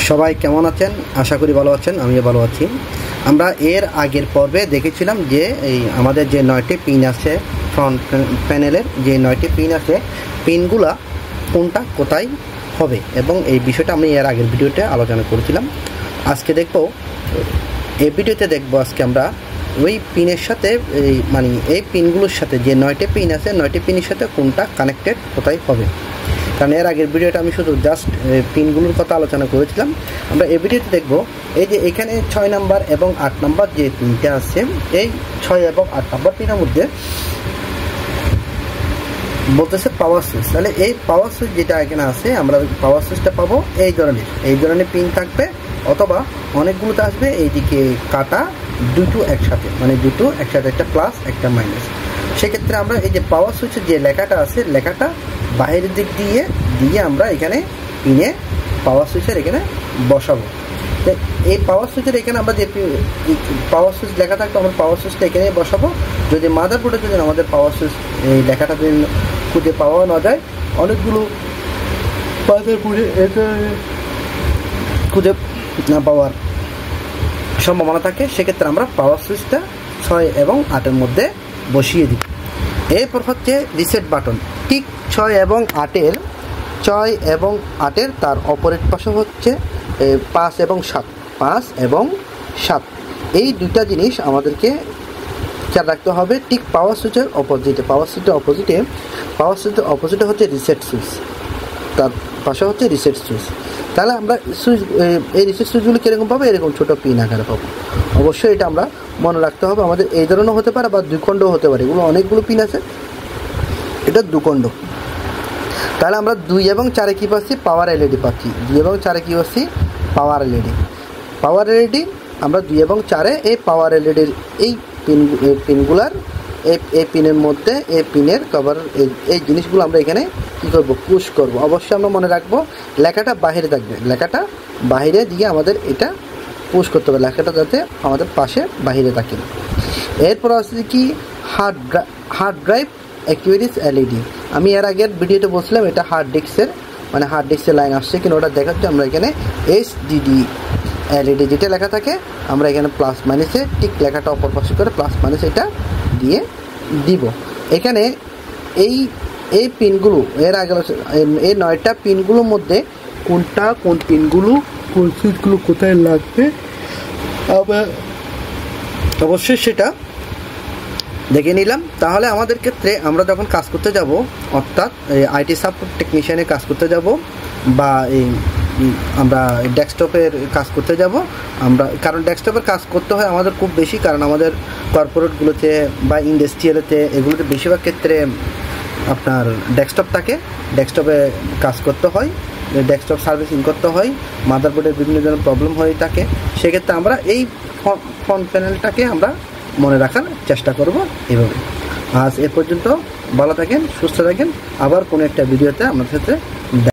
সবাই কেমন আছেন? আশা করি ভালো আছেন। আমিও ভালো আছি। আমরা এর আগের পর্বে দেখেছিলাম যে এই আমাদের যে 9টি পিন আছে ফ্রন্ট প্যানেলের, যে 9টি পিন আছে, পিনগুলা কোনটা কোথায় হবে এবং এই বিষয়টা আমি এর আগের ভিডিওতে আলোচনা করেছিলাম। আজকে এই ভিডিওতে দেখব আজকে আমরা ওই পিনের সাথে এই পিনগুলোর সাথে যে 9টি পিন আছে, 9টি পিনের সাথে কোনটা কানেক্টেড কোথায় হবে। কারণ এর আগের ভিডিওটা আমি শুধু জাস্ট পিনগুলোর কথা আলোচনা করেছিলাম। আমরা এই ভিডিওতে দেখব এই যে এখানে 6 নাম্বার এবং 8 নাম্বার যে পিনটা আছে, এই 6 এবং 8 নাম্বার পিনের মধ্যে বলতেছে পাওয়ার সুইচ। তাহলে এই পাওয়ার সুইচ যেটা এখানে আছে, আমরা পাওয়ার সুইচটা পাবো এই ধরনের পিন থাকবে, অথবা অনেকগুলোতে আসবে এইদিকে কাটা দুটো একসাথে, দুটো একসাথে, একটা প্লাস একটা মাইনাস। সেক্ষেত্রে আমরা এই যে পাওয়ার সুইচের যে লেখাটা আছে, লেখাটা বাইরের দিক দিয়ে আমরা এখানে পিনে পাওয়ার সুইচের এখানে বসাবো। তো এই পাওয়ার সুইচের এখানে আমরা যে পাওয়ার সুইচ লেখা থাকবে, আমরা পাওয়ার সুইচটা এখানে বসাবো। যদি মাদারবোর্ডে যদি আমাদের পাওয়ার সুইচ এই লেখাটা খুঁজে পাওয়া না যায়, অনেকগুলো মাদারবোর্ডে খুঁজে না পাওয়ার সম্ভাবনা থাকে, সেক্ষেত্রে আমরা পাওয়ার সুইচটা 6 এবং 8-এর মধ্যে বসিয়ে দিই। এরপর হচ্ছে রিসেট বাটন। ঠিক 6 এবং 8-এর তার অপোজিট পাশে হচ্ছে 5 এবং 7। এই দুইটা জিনিস আমাদেরকে খেয়াল রাখতে হবে। ঠিক পাওয়ার সুইচের অপোজিটে হচ্ছে রিসেট সুইচ, তার পাশে হচ্ছে রিসেট সুইচ। তাহলে আমরা এই রিসেট সুইচগুলো কীরকম পাবো? এরকম ছোটো পিন আকারে পাবো। অবশ্যই এটা আমরা মনে রাখতে হবে। আমাদের এই ধরনের হতে পারে বা দুখণ্ড হতে পারে, এগুলো অনেকগুলো পিন আছে, এটা দুখণ্ড। তাহলে আমরা 2 এবং 4-এ কী পাচ্ছি? পাওয়ার এলইডি পাচ্ছি। 2 এবং 4-এ কী পাচ্ছি? পাওয়ার এলইডি। আমরা 2 এবং 4-এ এই পাওয়ার এলইডির এই পিনগুলার এই পিনের মধ্যে এই পিনের কভার এই জিনিসগুলো আমরা এখানে কী করবো? পুশ করব। অবশ্যই আমরা মনে রাখবো লেখাটা বাহিরে থাকবে, লেখাটা বাহিরে দিয়ে আমাদের এটা পুশ করতে হবে, লেখাটা যাতে আমাদের পাশে বাহিরে থাকে। এরপর আছে কি হার্ড ড্রাইভ অ্যাক্টিভিটিস এলইডি। আমি এর আগের ভিডিওতে বলছিলাম এটা হার্ড ডিস্কের লাইন আসছে কিনা ওটা দেখাচ্ছি। আমরা এখানে HDD এলইডি যেটা লেখা থাকে, আমরা এখানে প্লাস মাইনাসে ঠিক লেখাটা অপর পাশে করে প্লাস মাইনাস এটা দিয়ে দিব। এখানে এই পিনগুলো এর আগে এই 9টা পিনগুলোর মধ্যে কোন পিনগুলো কোন সুইচগুলো কোথায় লাগবে আবার অবশ্যই সেটা দেখে নিলাম। তাহলে আমাদের ক্ষেত্রে আমরা যখন কাজ করতে যাব, অর্থাৎ আইটি সাপোর্ট টেকনিশিয়ানের কাজ করতে যাব বা আমরা ডেস্কটপের কাজ করতে যাব, কারণ ডেস্কটপের কাজ করতে হয় আমাদের খুব বেশি, কারণ আমাদের কর্পোরেটগুলোতে বা ইন্ডাস্ট্রিয়ালেতে এগুলোতে বেশিরভাগ ক্ষেত্রে আপনার ডেস্কটপ থাকে, ডেস্কটপে কাজ করতে হয়, ডেস্কটপ সার্ভিসিং করতে হয়, মাদারবোর্ডের বিভিন্ন ধরনের প্রবলেম হয়ে থাকে। সেক্ষেত্রে আমরা এই ফ্রন্ট প্যানেলটাকে আমরা মনে রাখার চেষ্টা করব এইভাবে। আজ এ পর্যন্ত, ভালো থাকেন, সুস্থ থাকেন। আবার কোনো একটা ভিডিওতে আপনার সাথে